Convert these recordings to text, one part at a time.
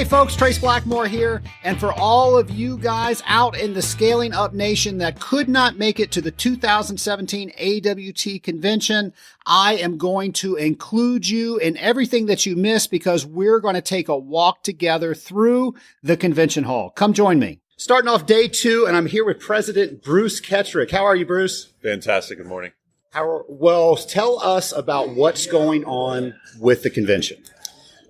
Hey folks, Trace Blackmore here, and for all of you guys out in the Scaling Up Nation that could not make it to the 2017 AWT Convention, I am going to include you in everything that you missed because we're going to take a walk together through the convention hall. Come join me. Starting off day 2, and I'm here with President Bruce Ketrick. How are you, Bruce? Fantastic. Good morning. Well, tell us about what's going on with the convention.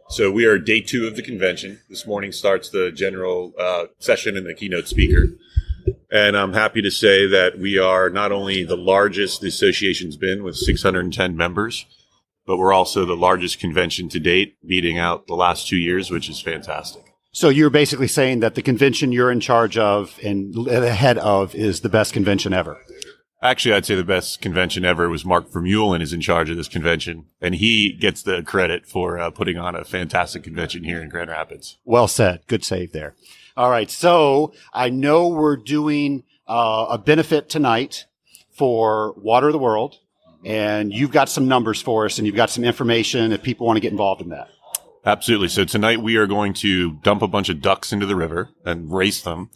So we are day 2 of the convention. This morning starts the general session and the keynote speaker. And I'm happy to say that we are not only the largest the association's been with 610 members, but we're also the largest convention to date, beating out the last 2 years, which is fantastic. So you're basically saying that the convention you're in charge of and the head of is the best convention ever. Actually, I'd say the best convention ever was Mark Vermeulen is in charge of this convention, and he gets the credit for putting on a fantastic convention here in Grand Rapids. Well said. Good save there. All right. So I know we're doing a benefit tonight for Water of the World, and you've got some numbers for us, and you've got some information if people want to get involved in that. Absolutely. So tonight we are going to dump a bunch of ducks into the river and race them,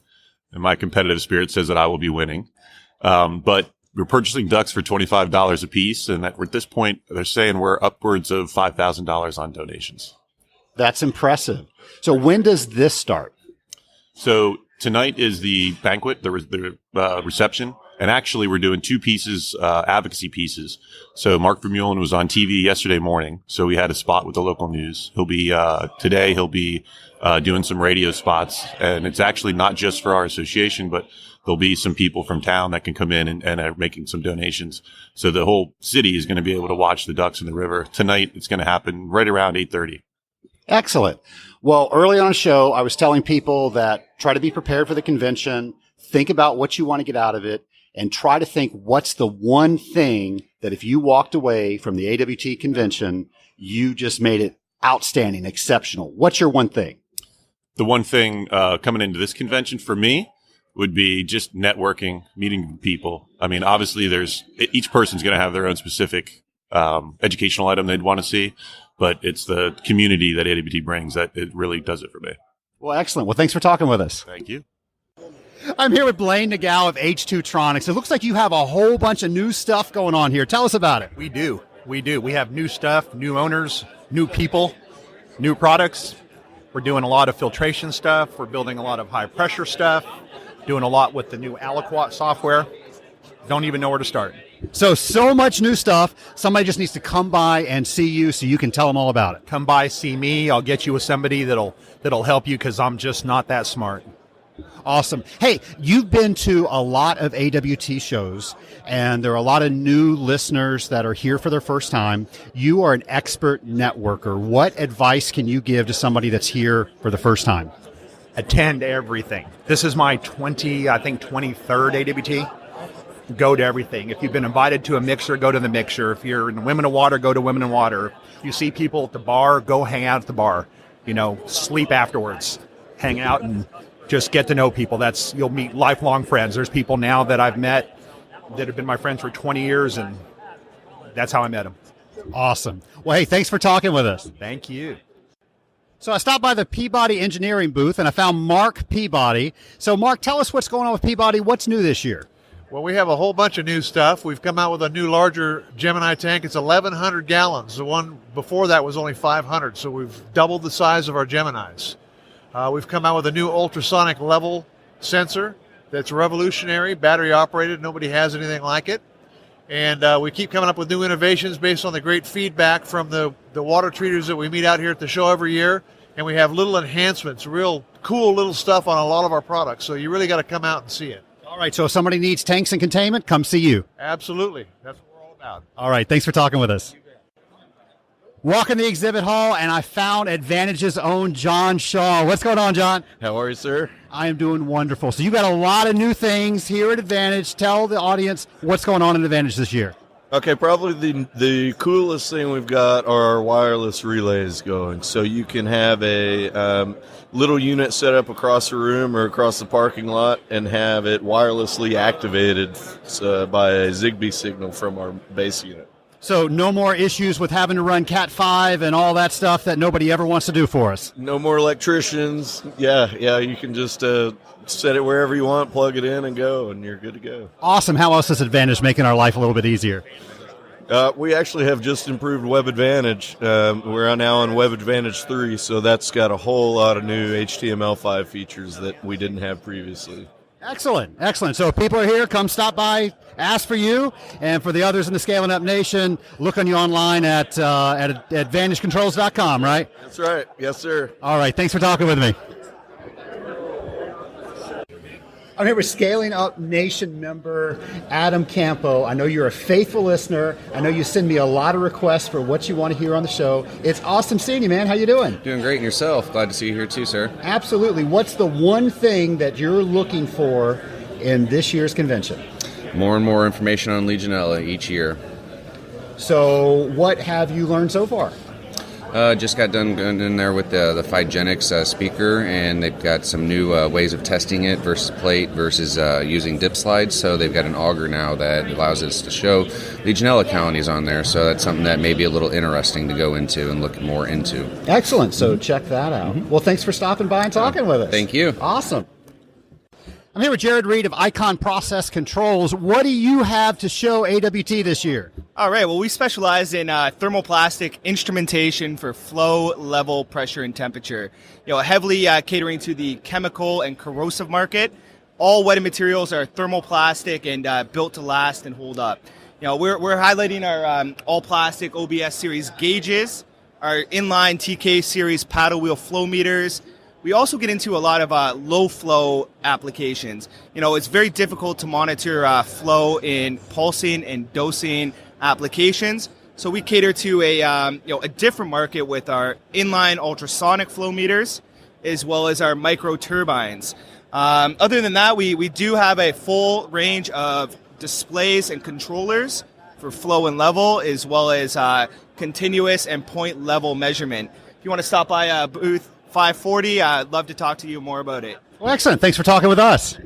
and my competitive spirit says that I will be winning. But we're purchasing ducks for $25 a piece, and at this point, they're saying we're upwards of $5,000 on donations. That's impressive. So when does this start? So tonight is the banquet, the reception, and actually we're doing 2 pieces, advocacy pieces. So Mark Vermeulen was on TV yesterday morning, so we had a spot with the local news. He'll be today. He'll be doing some radio spots, and it's actually not just for our association, but there'll be some people from town that can come in and are making some donations. So the whole city is going to be able to watch the ducks in the river. Tonight, it's going to happen right around 8:30. Excellent. Well, early on the show, I was telling people that try to be prepared for the convention, think about what you want to get out of it, and try to think what's the one thing that if you walked away from the AWT convention, you just made it outstanding, exceptional. What's your one thing? The one thing coming into this convention for me would be just networking, meeting people. I mean, obviously each person's going to have their own specific educational item they'd want to see, but it's the community that AWT brings that it really does it for me. Well, excellent. Well, thanks for talking with us. Thank you. I'm here with Blaine Nagao of H2 Tronics. It looks like you have a whole bunch of new stuff going on here. Tell us about it. We do. We have new stuff, new owners, new people, new products. We're doing a lot of filtration stuff. We're building a lot of high pressure stuff. Doing a lot with the new Aliquot software. Don't even know where to start. So much new stuff. Somebody just needs to come by and see you so you can tell them all about it. Come by, see me. I'll get you with somebody that'll help you because I'm just not that smart. Awesome. Hey, you've been to a lot of AWT shows, and there are a lot of new listeners that are here for their first time. You are an expert networker. What advice can you give to somebody that's here for the first time? Attend everything. This is my 23rd AWT. Go to everything. If you've been invited to a mixer, go to the mixer. If you're in the Women of Water, go to Women of Water. If you see people at the bar, go hang out at the bar. Sleep afterwards. Hang out and just get to know people. You'll meet lifelong friends. There's people now that I've met that have been my friends for 20 years, and that's how I met them. Awesome. Well, hey, thanks for talking with us. Thank you. So I stopped by the Peabody Engineering booth, and I found Mark Peabody. So, Mark, tell us what's going on with Peabody. What's new this year? Well, we have a whole bunch of new stuff. We've come out with a new, larger Gemini tank. It's 1,100 gallons. The one before that was only 500, so we've doubled the size of our Geminis. We've come out with a new ultrasonic level sensor that's revolutionary, battery operated. Nobody has anything like it. And we keep coming up with new innovations based on the great feedback from the water treaters that we meet out here at the show every year. And we have little enhancements, real cool little stuff on a lot of our products. So you really got to come out and see it. All right. So if somebody needs tanks and containment, come see you. Absolutely. That's what we're all about. All right. Thanks for talking with us. Walking the exhibit hall, and I found Advantage's own John Shaw. What's going on, John? How are you, sir? I am doing wonderful. So you got a lot of new things here at Advantage. Tell the audience what's going on at Advantage this year. Okay, probably the coolest thing we've got are our wireless relays going. So you can have a little unit set up across the room or across the parking lot and have it wirelessly activated by a Zigbee signal from our base unit. So no more issues with having to run Cat 5 and all that stuff that nobody ever wants to do for us. No more electricians. Yeah, you can just set it wherever you want, plug it in, and go, and you're good to go. Awesome. How else is Advantage making our life a little bit easier? We actually have just improved Web Advantage. We're now on Web Advantage 3, so that's got a whole lot of new HTML5 features that we didn't have previously. Excellent. So if people are here, come stop by, ask for you. And for the others in the Scaling Up Nation, look on you online at advantagecontrols.com, right? That's right. Yes, sir. All right. Thanks for talking with me. I'm here with Scaling Up Nation member Adam Campo. I know you're a faithful listener. I know you send me a lot of requests for what you want to hear on the show. It's awesome seeing you, man. How you doing? Doing great. And yourself? Glad to see you here too, sir. Absolutely. What's the one thing that you're looking for in this year's convention? More and more information on Legionella each year. So what have you learned so far? Just got done in there with the Phygenics speaker, and they've got some new ways of testing it versus plate versus using dip slides. So they've got an auger now that allows us to show Legionella colonies on there. So that's something that may be a little interesting to go into and look more into. Excellent. So check that out. Well, thanks for stopping by and talking with us. Thank you. Awesome. I'm here with Jared Reed of Icon Process Controls. What do you have to show AWT this year? All right. Well, we specialize in thermoplastic instrumentation for flow, level, pressure, and temperature. Heavily catering to the chemical and corrosive market. All wetted materials are thermoplastic and built to last and hold up. We're highlighting our all plastic OBS series gauges, our inline TK series paddle wheel flow meters. We also get into a lot of low flow applications. It's very difficult to monitor flow in pulsing and dosing applications. So we cater to a different market with our inline ultrasonic flow meters, as well as our micro turbines. Other than that, we do have a full range of displays and controllers for flow and level, as well as continuous and point level measurement. If you want to stop by booth 540, I'd love to talk to you more about it. Well, excellent. Thanks for talking with us.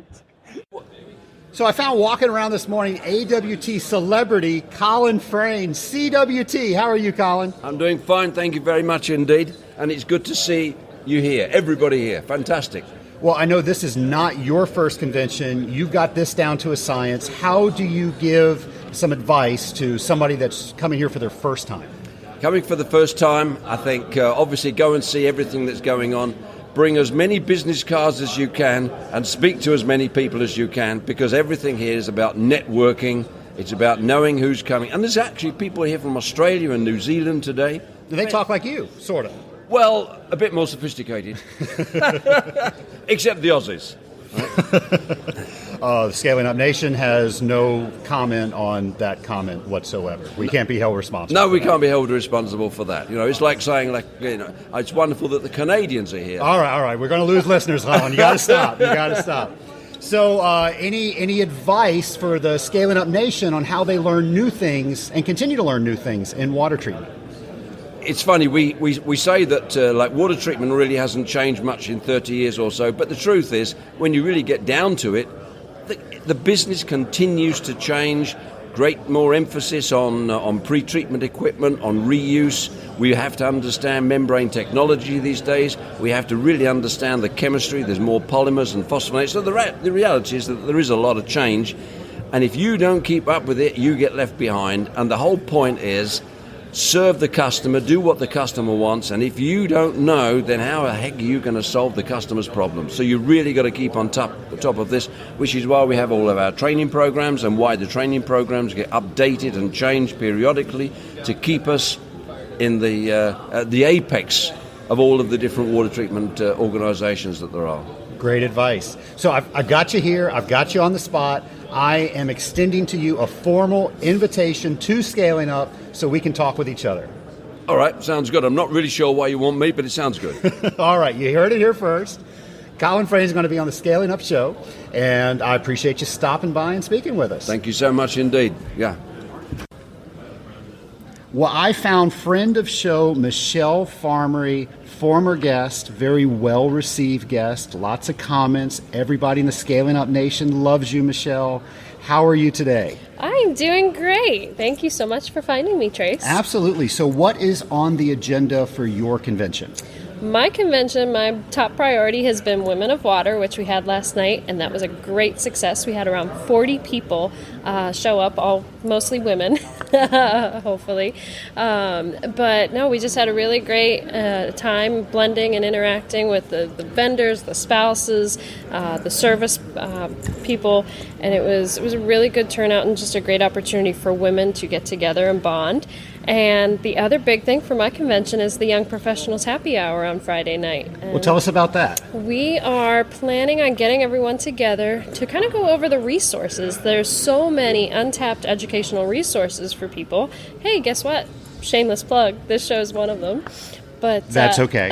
So I found walking around this morning AWT celebrity Colin Frame CWT. How are you, Colin? I'm doing fine, thank you very much indeed. And it's good to see you here, everybody here. Fantastic. Well, I know this is not your first convention. You've got this down to a science. How do you give some advice to somebody that's coming here for their first time? Coming for the first time, I think obviously go and see everything that's going on. Bring as many business cards as you can and speak to as many people as you can, because everything here is about networking. It's about knowing who's coming. And there's actually people here from Australia and New Zealand today. Do they talk like you, sort of? Well, a bit more sophisticated. Except the Aussies. The Scaling Up Nation has no comment on that comment whatsoever. We can't be held responsible. No, we can't be held responsible for that. It's like saying, it's wonderful that the Canadians are here. All right. We're going to lose listeners, Colin. You got to stop. So any advice for the Scaling Up Nation on how they learn new things and continue to learn new things in water treatment? It's funny, we say that water treatment really hasn't changed much in 30 years or so, but the truth is, when you really get down to it, the business continues to change. More emphasis on pre-treatment equipment, on reuse. We have to understand membrane technology these days. We have to really understand the chemistry. There's more polymers and phosphonates. So the reality is that there is a lot of change, and if you don't keep up with it, you get left behind. And the whole point is, serve the customer, do what the customer wants, and if you don't know, then how the heck are you going to solve the customer's problem? So you really got to keep on top of this, which is why we have all of our training programs and why the training programs get updated and changed periodically to keep us in the apex of all of the different water treatment organizations that there are. Great advice. So I've got you here. I've got you on the spot. I am extending to you a formal invitation to Scaling Up so we can talk with each other. All right, sounds good. I'm not really sure why you want me, but it sounds good. All right, you heard it here first. Colin Frame is going to be on the Scaling Up show, and I appreciate you stopping by and speaking with us. Thank you so much indeed. Yeah. Well, I found friend of show Michelle Farmerie, former guest, very well-received guest, lots of comments. Everybody in the Scaling Up Nation loves you, Michelle. How are you today? I'm doing great. Thank you so much for finding me, Trace. Absolutely. So what is on the agenda for your convention? My convention, my top priority has been Women of Water, which we had last night, and that was a great success. We had around 40 people show up, all mostly women, hopefully. But no, we just had a really great time blending and interacting with the vendors, the spouses, the service people, and it was a really good turnout and just a great opportunity for women to get together and bond. And the other big thing for my convention is the Young Professionals Happy Hour on Friday night. And well, tell us about that. We are planning on getting everyone together to kind of go over the resources. There's so many untapped educational resources for people. Hey, guess what? Shameless plug. This show is one of them. But that's okay.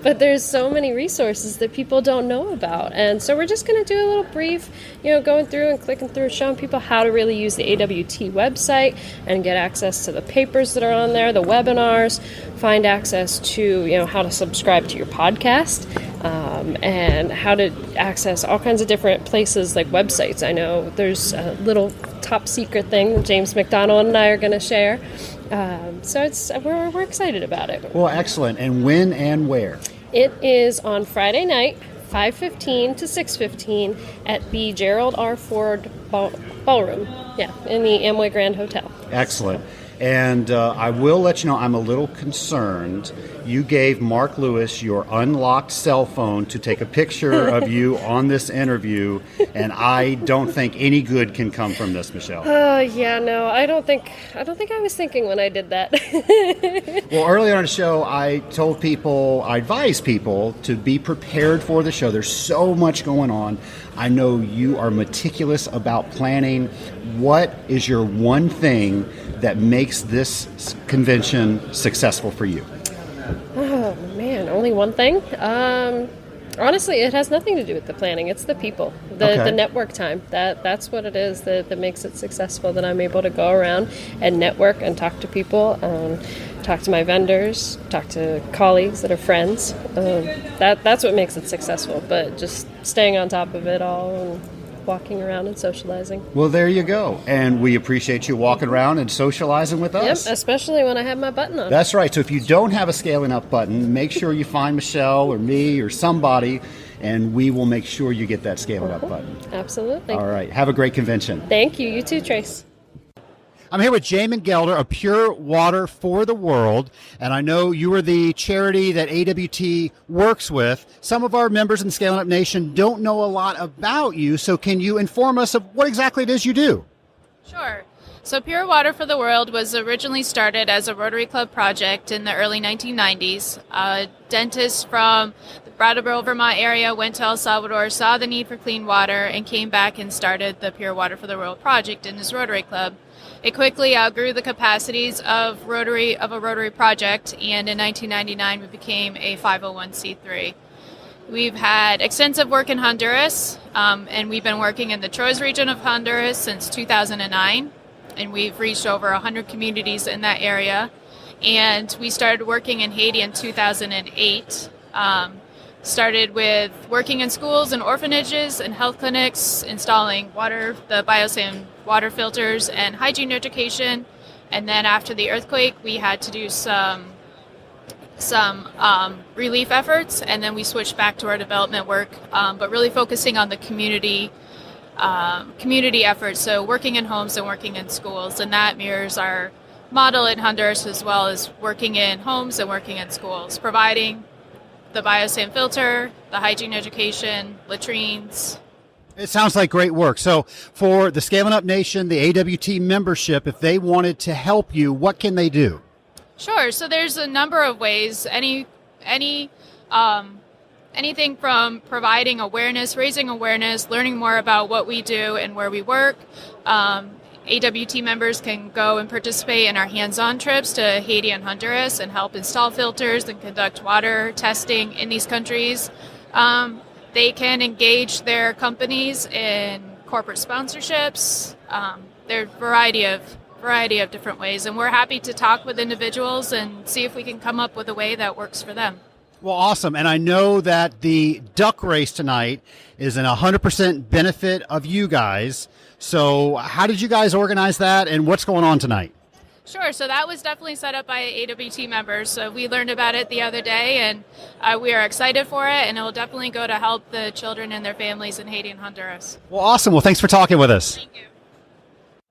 But there's so many resources that people don't know about. And so we're just going to do a little brief, going through and clicking through, showing people how to really use the AWT website and get access to the papers that are on there, the webinars, find access to, how to subscribe to your podcast, and how to access all kinds of different places like websites. I know there's a little top secret thing that James McDonald and I are going to share. So we're excited about it. Well, excellent. And when and where? It is on Friday night, 5:15 to 6:15 at the Gerald R. Ford Ballroom, in the Amway Grand Hotel. Excellent. And I will let you know I'm a little concerned. You gave Mark Lewis your unlocked cell phone to take a picture of you on this interview, and I don't think any good can come from this, Michelle. No, I don't think I was thinking when I did that. Well, earlier on the show, I advised people to be prepared for the show. There's so much going on. I know you are meticulous about planning. What is your one thing that makes this convention successful for you? Oh, man, only one thing? Honestly, it has nothing to do with the planning. It's the people, the network time. That's what it is that makes it successful, that I'm able to go around and network and talk to people, talk to my vendors, talk to colleagues that are friends. That's what makes it successful, but just staying on top of it all and walking around and socializing. Well, there you go. And we appreciate you walking around and socializing with us. Yep, especially when I have my button on. That's right. So if you don't have a Scaling Up button, make sure you find Michelle or me or somebody, and we will make sure you get that Scaling Up button. Absolutely. All right. Have a great convention. Thank you. You too, Trace. I'm here with Jamin Gelder of Pure Water for the World, and I know you are the charity that AWT works with. Some of our members in Scaling Up Nation don't know a lot about you, so can you inform us of what exactly it is you do? Sure. So Pure Water for the World was originally started as a Rotary Club project in the early 1990s. A dentist from the Brattleboro, Vermont area went to El Salvador, saw the need for clean water, and came back and started the Pure Water for the World project in his Rotary Club. It quickly outgrew the capacities of a Rotary project, and in 1999 we became a 501c3. We've had extensive work in Honduras, and we've been working in the Troyes region of Honduras since 2009, and we've reached over 100 communities in that area. And we started working in Haiti in 2008. Started with working in schools and orphanages and health clinics, installing the biosand water filters and hygiene education. And then after the earthquake, we had to do some relief efforts, and then we switched back to our development work, but really focusing on the community efforts, so working in homes and working in schools. And that mirrors our model in Honduras, as well as working in homes and working in schools, providing the biosand filter, the hygiene education, latrines. It sounds like great work. So for the Scaling Up Nation, the AWT membership, if they wanted to help you, what can they do? Sure. So there's a number of ways. Anything from providing awareness, raising awareness, learning more about what we do and where we work. AWT members can go and participate in our hands-on trips to Haiti and Honduras and help install filters and conduct water testing in these countries. They can engage their companies in corporate sponsorships. There are a variety of different ways, and we're happy to talk with individuals and see if we can come up with a way that works for them. Well, awesome. And I know that the duck race tonight is an 100% benefit of you guys. So how did you guys organize that, and what's going on tonight? Sure. So that was definitely set up by AWT members. So we learned about it the other day, and we are excited for it, and it will definitely go to help the children and their families in Haiti and Honduras. Well, awesome. Well, thanks for talking with us. Thank you.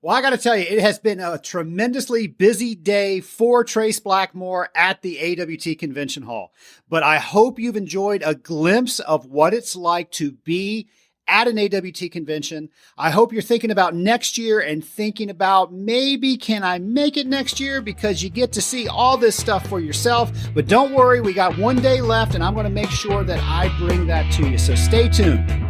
Well, I got to tell you, it has been a tremendously busy day for Trace Blackmore at the AWT Convention Hall. But I hope you've enjoyed a glimpse of what it's like to be at an AWT convention. I hope you're thinking about next year and thinking about maybe can I make it next year, because you get to see all this stuff for yourself. But don't worry, we got one day left, and I'm going to make sure that I bring that to you. So stay tuned.